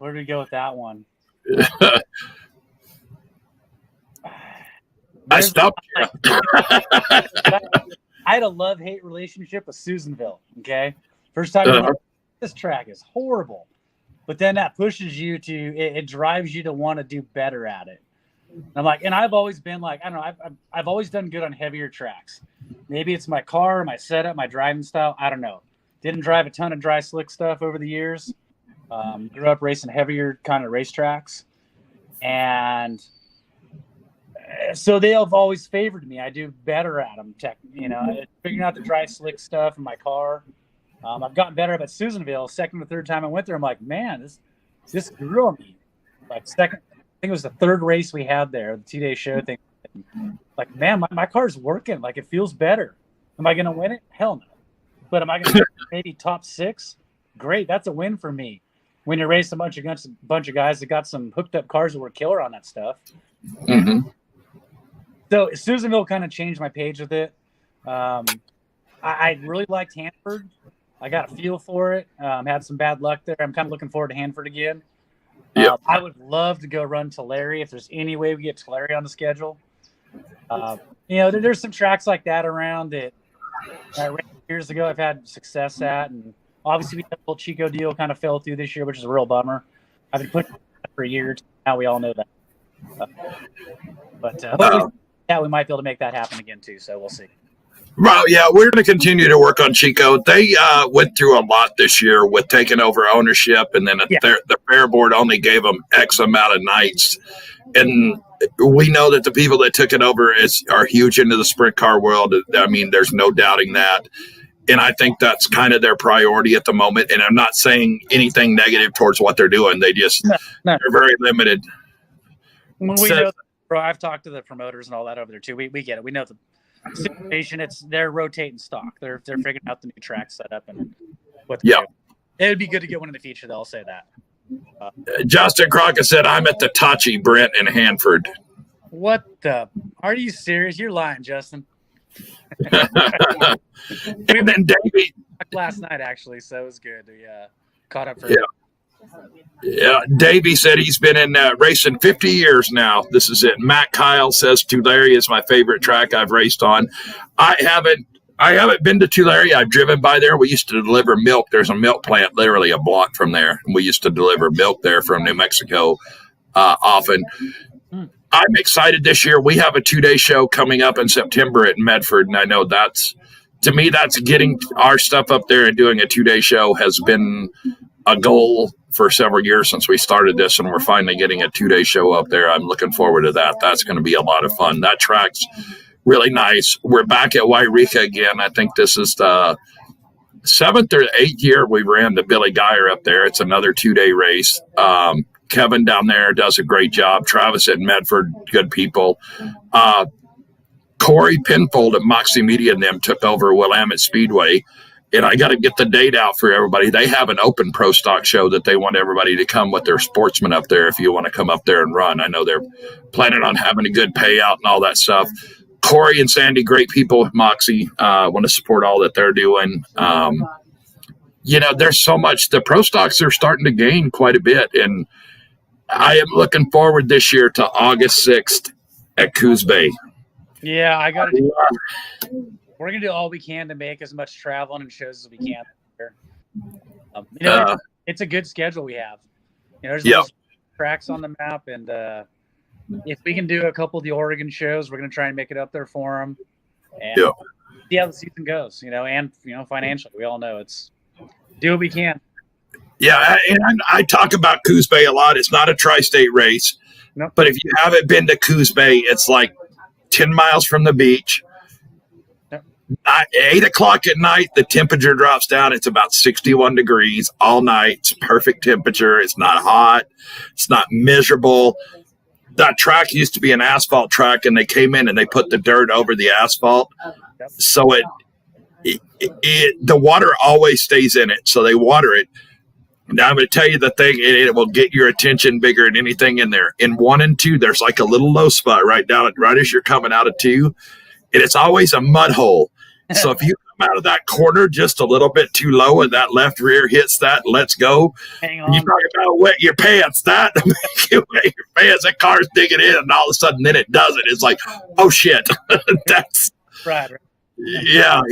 do we go with that one? I stopped you. I had a love-hate relationship with Susanville, okay? First time this track is horrible. But then that pushes you to, it drives you to want to do better at it. I'm like, and I've always been like, I don't know, I've always done good on heavier tracks. Maybe it's my car, my setup, my driving style, I don't know. Didn't drive a ton of dry slick stuff over the years. Grew up racing heavier kind of racetracks. And so they have always favored me. I do better at them, figuring out the dry slick stuff in my car. I've gotten better at Susanville. Second or third time I went there, I'm like, man, this grew on me. Like think it was the third race we had there, the 2-day show thing. Like, man, my car's working. Like, it feels better. Am I going to win it? Hell no. But am I going to maybe top 6? Great. That's a win for me. When you race a bunch of guys that got some hooked up cars that were killer on that stuff. Mm-hmm. So Susanville kind of changed my page with it. I really liked Hanford. I got a feel for it. Had some bad luck there. I'm kind of looking forward to Hanford again. Yeah. I would love to go run Tulare if there's any way we get Tulare on the schedule. There's some tracks like that around that I ran years ago. I've had success at, and obviously the whole Chico deal kind of fell through this year, which is a real bummer. I've been pushing for years. Now we all know that. Hopefully, we might be able to make that happen again too. So we'll see. Well, yeah, we're going to continue to work on Chico. They went through a lot this year with taking over ownership, and then the fair board only gave them X amount of nights. And we know that the people that took it over are huge into the sprint car world. I mean, there's no doubting that. And I think that's kind of their priority at the moment. And I'm not saying anything negative towards what they're doing. They just they're very limited. I've talked to the promoters and all that over there too. We get it. We know the situation. They're rotating stock. They're figuring out the new track setup and what. Yeah, it would be good to get one in the future. They'll say that. Justin Crockett said, "I'm at the Tachi, Brent, and Hanford." What the? Are you serious? You're lying, Justin. And then Davey last night actually, so it was good. We caught up for. Yeah, Davey said he's been in racing 50 years now. This is it. Matt Kyle says Tulare is my favorite track I've raced on. I haven't been to Tulare. I've driven by there. We used to deliver milk. There's a milk plant literally a block from there. We used to deliver milk there from New Mexico often. I'm excited this year. We have a 2-day show coming up in September at Medford, and I know that's getting our stuff up there and doing a 2-day show has been a goal for several years since we started this, and we're finally getting a 2-day show up there. I'm looking forward to that. That's going to be a lot of fun. That track's really nice. We're back at Wairika again. I think this is the 7th or 8th year we ran the Billy Geyer up there. It's another 2-day race. Kevin down there does a great job. Travis at Medford, good people. Corey Pinfold at Moxie Media and them took over Willamette Speedway. And I got to get the date out for everybody. They have an open pro stock show that they want everybody to come with their sportsmen up there if you want to come up there and run. I know they're planning on having a good payout and all that stuff. Corey and Sandy, great people with Moxie, want to support all that they're doing. There's so much. The pro stocks are starting to gain quite a bit. And I am looking forward this year to August 6th at Coos Bay. Yeah, we're going to do all we can to make as much traveling and shows as we can. It's a good schedule we have. There's tracks on the map, and if we can do a couple of the Oregon shows, we're going to try and make it up there for them. And see how the season goes, and financially. We all know it's do what we can. Yeah, and I talk about Coos Bay a lot. It's not a tri-state race, but if you haven't been to Coos Bay, it's like 10 miles from the beach. 8 o'clock at night, the temperature drops down. It's about 61 degrees all night. It's perfect temperature. It's not hot. It's not miserable. That track used to be an asphalt track, and they came in and they put the dirt over the asphalt. So the water always stays in it. So they water it. Now I'm going to tell you the thing, it will get your attention bigger than anything in there. In 1 and 2, there's like a little low spot right as you're coming out of 2. And it's always a mud hole. So if you come out of that corner just a little bit too low and that left rear hits that, let's go. Hang on. You talk about wet your pants. That make you wet your pants. That car's digging in, and all of a sudden then it doesn't. It's like, oh shit. That's right. Yeah,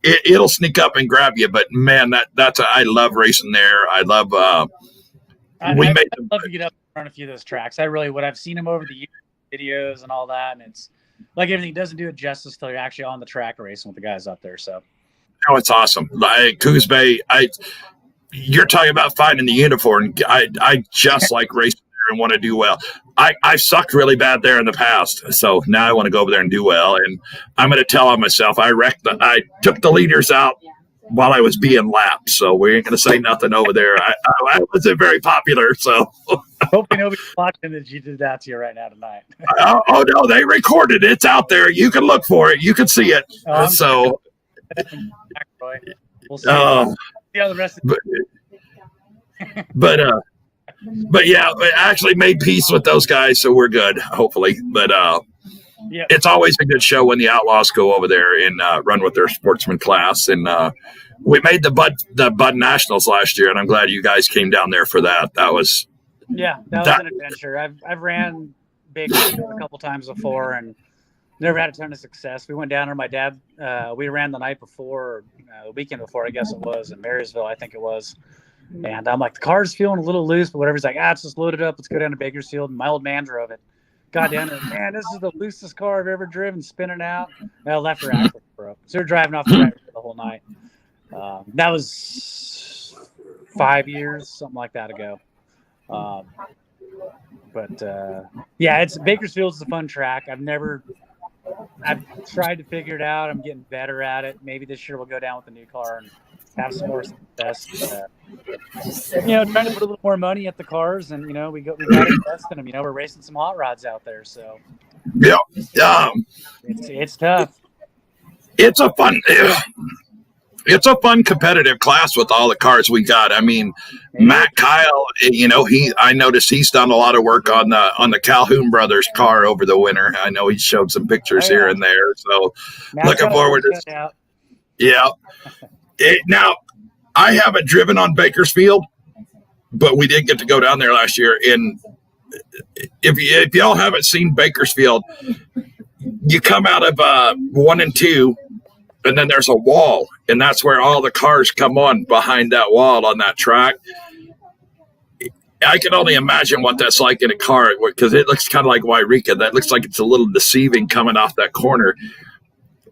it'll sneak up and grab you. But man, I love racing there. I love. I'd love to get up and run a few of those tracks. I really would. I've seen them over the years, videos and all that, and it's. Like everything doesn't do it justice till you're actually on the track racing with the guys up there. So, it's awesome. Like Coos Bay, you're talking about finding the uniform. I just like racing there and want to do well. I've sucked really bad there in the past, so now I want to go over there and do well. And I'm going to tell on myself. I took the leaders out while I was being lapped. So we ain't going to say nothing over there. I wasn't very popular. So hopefully nobody's watching that you did that to you right now tonight. oh no, they recorded it. It's out there. You can look for it. You can see it. So we'll see how the rest of but yeah, we actually made peace with those guys, so we're good, hopefully. But it's always a good show when the Outlaws go over there and run with their sportsman class. And we made the Bud Nationals last year, and I'm glad you guys came down there for that. That was an adventure. I've ran Bakersfield a couple times before and never had a ton of success. We went down there. My dad, we ran the night before, the weekend before, I guess it was, in Marysville, I think it was. And I'm like, the car's feeling a little loose, but whatever. He's like, it's just loaded up. Let's go down to Bakersfield. And my old man drove it. Got down there. Man, this is the loosest car I've ever driven, spinning out. Well, left her axle broke. So we're driving off the track the whole night. That was 5 years, something like that ago. It's Bakersfield's a fun track. I've tried to figure it out. I'm getting better at it. Maybe this year we'll go down with the new car and have some more success. Trying to put a little more money at the cars, and we got to invest in them. We're racing some hot rods out there, so yeah, it's tough. It's a fun competitive class with all the cars we got. I mean, Matt Kyle, I noticed he's done a lot of work on the Calhoun brothers car over the winter. I know he showed some pictures here and there. So looking forward to now, I haven't driven on Bakersfield, but we did get to go down there last year. And if y'all haven't seen Bakersfield, you come out of 1 and 2, and then there's a wall, and that's where all the cars come on behind that wall on that track. I can only imagine what that's like in a car, because it looks kind of like Wairika. That looks like it's a little deceiving coming off that corner.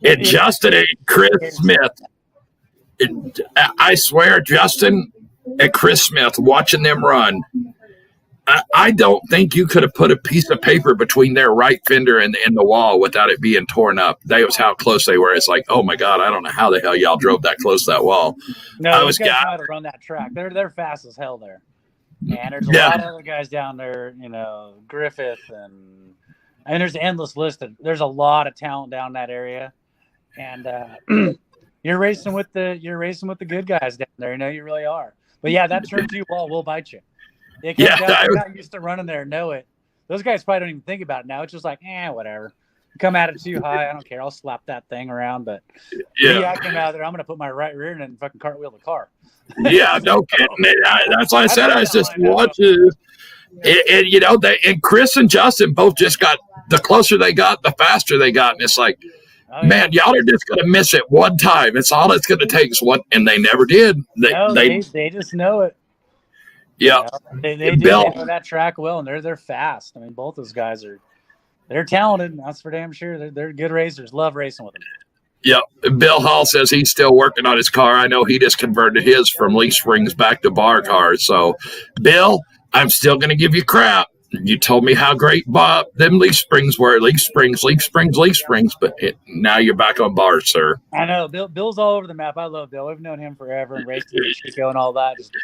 And Justin and Chris Smith, I swear, Justin and Chris Smith, watching them run, I don't think you could have put a piece of paper between their right fender and the wall without it being torn up. That was how close they were. It's like, oh my God, I don't know how the hell y'all drove that close to that wall. No, I was guys know how to run that track. They're fast as hell there. And there's a lot of other guys down there, Griffith, and there's an endless list. There's a lot of talent down that area. And you're racing with the good guys down there. You really are. But yeah, that turn 2 wall will bite you. It comes down, I'm not used to running there. Know it. Those guys probably don't even think about it now. It's just like, whatever. Come at it too high. I don't care. I'll slap that thing around. But I come out there. I'm going to put my right rear end and fucking cartwheel the car. Yeah, no kidding. That's why I said I was just watching. And Chris and Justin both just got, the closer they got, the faster they got. And it's like, man, y'all are just going to miss it one time. It's all it's going to take is one, and they never did. They just know it. Yeah, they know that track well, and they're fast. I mean, both those guys they're talented. That's for damn sure. They're good racers. Love racing with them. Yeah, Bill Hall says he's still working on his car. I know he just converted his from leaf springs back to bar cars. So, Bill, I'm still going to give you crap. You told me how great them leaf springs were. Leaf springs. But now you're back on bars, sir. I know. Bill's all over the map. I love Bill. We've known him forever and raced in Chico and all that. Just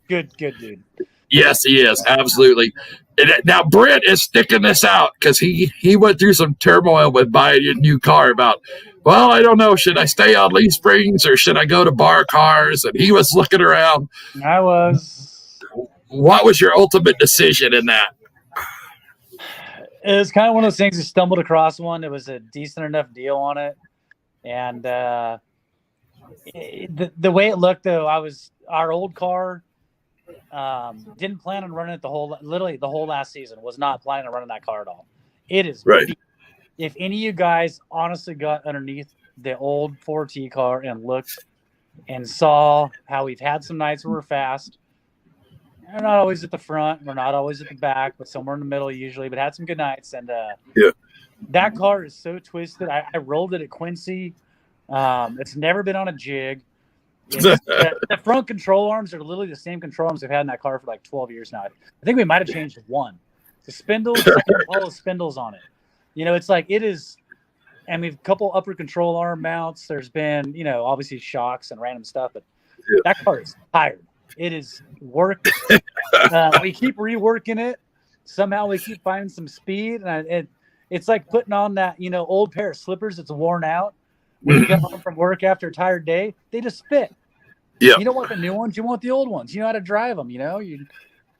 good dude. Yes, he is. Absolutely. Now, Brent is sticking this out because he went through some turmoil with buying a new car about, well, I don't know, should I stay on leaf springs or should I go to bar cars? And he was looking around. I was. What was your ultimate decision in that? It was kind of one of those things. You stumbled across one. It was a decent enough deal on it. And the way it looked, though, our old car, didn't plan on running it the whole last season. Was not planning on running that car at all. It is right. If any of you guys honestly got underneath the old 4T car and looked and saw how we've had some nights where we're fast. We're not always at the front. We're not always at the back, but somewhere in the middle usually. But had some good nights. And that car is so twisted. I rolled it at Quincy. It's never been on a jig. The front control arms are literally the same control arms we've had in that car for like 12 years now. I think we might have changed one. The spindles, all the spindles on it. It's like it is and we've a couple upper control arm mounts. There's been, obviously shocks and random stuff, but that car is tired. It is work. We keep reworking it. Somehow we keep finding some speed, and it's like putting on that, old pair of slippers that's worn out. When you get home from work after a tired day, they just fit. Yeah. You don't want the new ones. You want the old ones. You know how to drive them.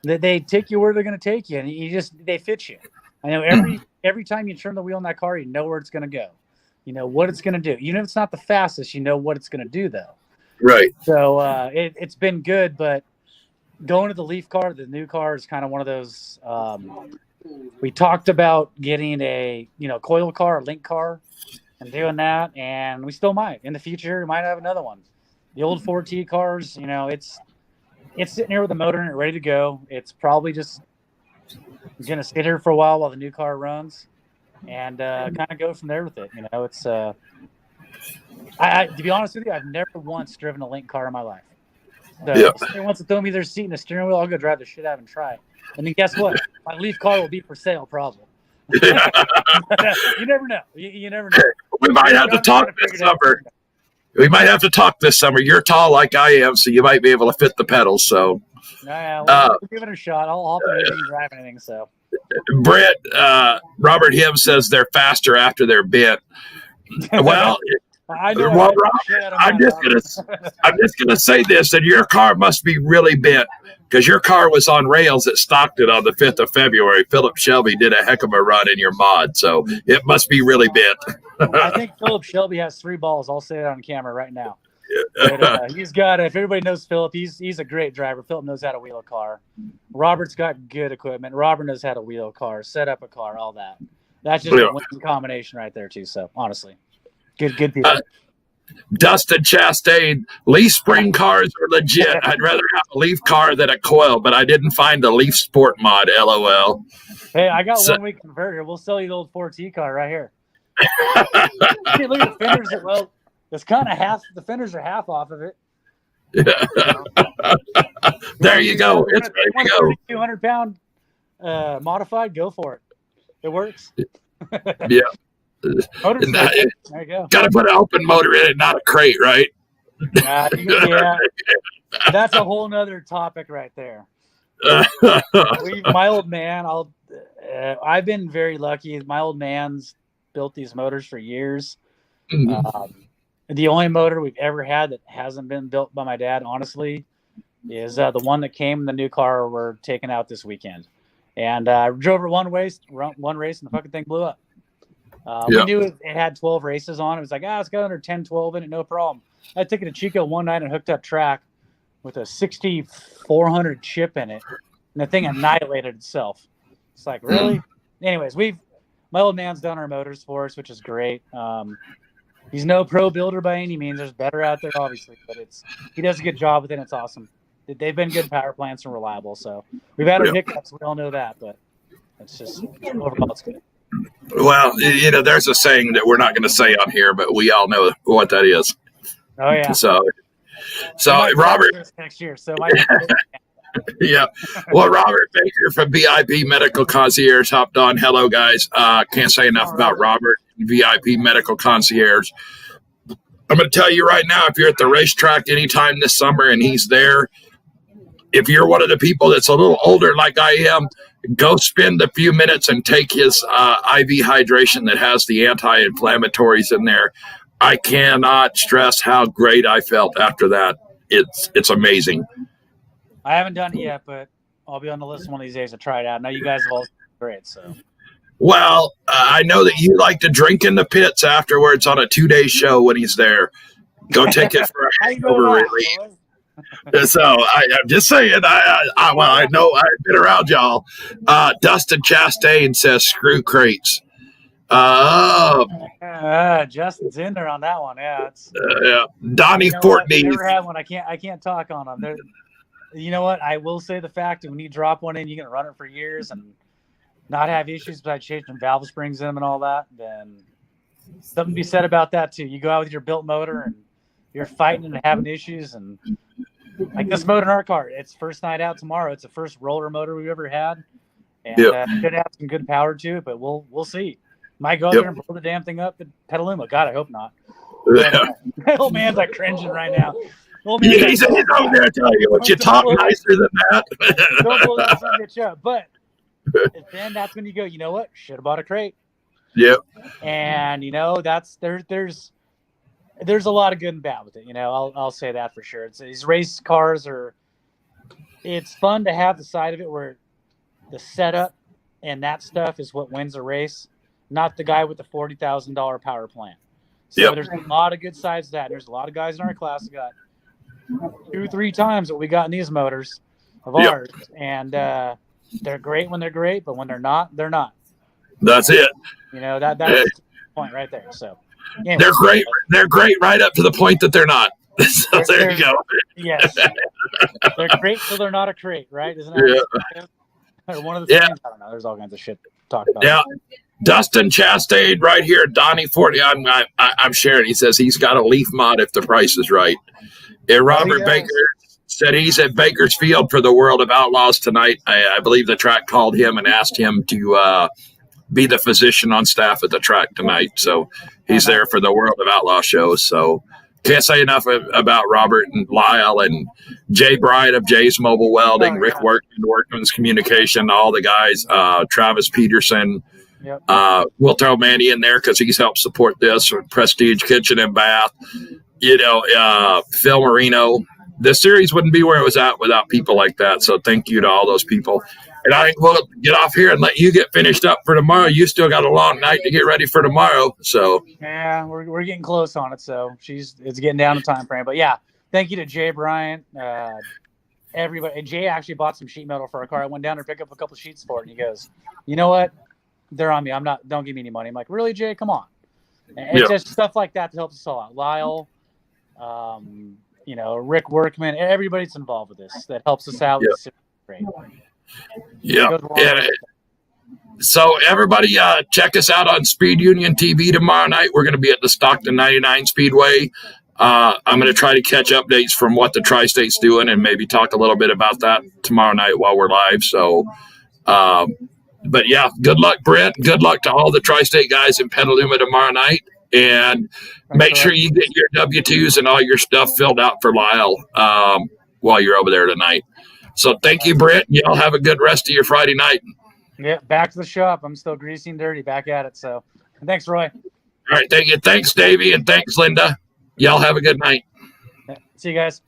They take you where they're going to take you, and they fit you. I know every time you turn the wheel in that car, you know where it's going to go. You know what it's going to do. Even if it's not the fastest, you know what it's going to do, though. Right. So it's been good, but going to the Leaf car, the new car, is kind of one of those. We talked about getting a coil car, a link car, and doing that, and we still might in the future. We might have another one. The old 4T cars, it's sitting here with the motor in it, ready to go. It's probably just gonna sit here for a while the new car runs, and kind of go from there with it. It's I to be honest with you, I've never once driven a link car in my life. So if somebody wants to throw me their seat and a steering wheel, I'll go drive the shit out of it and try it. And then guess what? My Leaf car will be for sale, probably. You never know. You never know. We might have to talk this summer. We might have to talk this summer. You're tall like I am, so you might be able to fit the pedals. So, we'll give it a shot. I'll hop in anything and drive anything. So, Brent, Robert Himm says they're faster after they're bent. Well, I know. Robert, I'm just gonna say this: that your car must be really bent, because your car was on rails at Stockton on the 5th of February. Philip Shelby did a heck of a run in your mod, so it must be really bent. I think Philip Shelby has 3 balls. I'll say it on camera right now. But, he's got. If everybody knows Philip, he's a great driver. Philip knows how to wheel a car. Robert's got good equipment. Robert knows how to wheel a car, set up a car, all that. That's just a winning combination right there too. So honestly, good people. Dustin Chastain, Leaf spring cars are legit. I'd rather have a Leaf car than a coil, but I didn't find a Leaf Sport mod. LOL. Hey, I got 1 week converter. We'll sell you the old 4T car right here. Hey, look at the fenders. It's kind of half. The fenders are half off of it. There you go. It's ready to go. 200-pound modified. Go for it. It works. Yeah. There you go. Got to put an open motor in it, not a crate, right? Yeah. That's a whole nother topic right there. My old man, I've been very lucky. My old man's built these motors for years. The only motor we've ever had that hasn't been built by my dad, honestly, is the one that came in the new car we're taking out this weekend. And I drove it one race, and the fucking thing blew up. We knew it had 12 races on. It was like, it's got under 10, 12 in it, no problem. I took it to Chico one night and hooked up track with a 6400 chip in it, and the thing annihilated itself. It's like, really? Anyways, my old man's done our motors for us, which is great. He's no pro builder by any means. There's better out there, obviously, but he does a good job with it. It's awesome. They've been good power plants and reliable. So we've had our hiccups. We all know that, but it's just overall it's good. Well, there's a saying that we're not going to say on here, but we all know what that is. Oh yeah. So Robert next year. So yeah. Well, Robert Baker from VIP Medical Concierge hopped on. Hello, guys. Can't say enough about Robert, VIP Medical Concierge. I'm going to tell you right now, if you're at the racetrack anytime this summer and he's there, if you're one of the people that's a little older like I am, go spend a few minutes and take his IV hydration that has the anti-inflammatories in there. I cannot stress how great I felt after that. It's amazing. I haven't done it yet, but I'll be on the list one of these days to try it out. Now you guys have all great, so. Well, I know that you like to drink in the pits afterwards on a 2-day show when he's there. Go take it for a hangover relief. So I'm just saying, I know I've been around y'all. Dustin Chastain says screw crates. Justin's in there on that one. Yeah, Donnie Fortney. Never had one. I can't talk on them. You know what? I will say the fact that when you drop one in, you can run it for years and not have issues besides changing valve springs in them and all that. Then something to be said about that too. You go out with your built motor and you're fighting and having issues, and like this motor in our car, it's first night out tomorrow. It's the first roller motor we've ever had, and it could have some good power to it, but we'll see. Might go out there and blow the damn thing up at Petaluma. God, I hope not. Old man's like cringing right now. He's over there telling you, "What you talk nicer than that." Don't blow that son of a bitch up. But then that's when you go, you know what? Should have bought a crate. Yep. And there's a lot of good and bad with it. I'll say that for sure. These race cars it's fun to have the side of it where the setup and that stuff is what wins a race, not the guy with the $40,000 power plant. So there's a lot of good sides to that. There's a lot of guys in our class that got 2-3 times what we got in these motors of ours. And they're great when they're great, but when they're not, they're not. That's it. That's the point right there. So anyway, they're great. They're great right up to the point that they're not. So there you go. Yes. They're great till they're not a crate, right? Isn't that or one of the things? I don't know. There's all kinds of shit to talk about. Yeah. Dustin Chastain right here. Donnie 40. I'm sharing. He says he's got a Leaf mod if the price is right. And Robert Baker said he's at Bakersfield for the World of Outlaws tonight. I believe the track called him and asked him to be the physician on staff at the track tonight. So he's there for the World of Outlaw shows. So can't say enough about Robert and Lyle and Jay Bryant of Jay's Mobile Welding, Rick Workman, Workman's Communication, all the guys, Travis Peterson. Yep. We'll throw Manny in there because he's helped support this. Prestige Kitchen and Bath. Phil Marino. The series wouldn't be where it was at without people like that. So thank you to all those people. And I think we'll get off here and let you get finished up for tomorrow. You still got a long night to get ready for tomorrow. So yeah, we're getting close on it. So it's getting down to time frame. But yeah, thank you to Jay Bryant, everybody. And Jay actually bought some sheet metal for our car. I went down there to pick up a couple sheets for it, and he goes, "You know what? They're on me. Don't give me any money." I'm like, "Really, Jay? Come on." And it's just stuff like that helps us all out. Lyle, Rick Workman, everybody that's involved with this that helps us out. Great. Yeah. So everybody check us out on Speed Union TV tomorrow night. We're going to be at the Stockton 99 Speedway. I'm going to try to catch updates from what the Tri-State's doing and maybe talk a little bit about that tomorrow night while we're live. So, but yeah, good luck, Brent. Good luck to all the Tri-State guys in Petaluma tomorrow night. And make sure you get your W-2s and all your stuff filled out for Lyle while you're over there tonight. So thank you, Brent. Y'all have a good rest of your Friday night. Yeah, back to the shop. I'm still greasy and dirty, back at it. So thanks, Roy. All right, thank you. Thanks, Davey, and thanks, Linda. Y'all have a good night. Yeah, see you guys.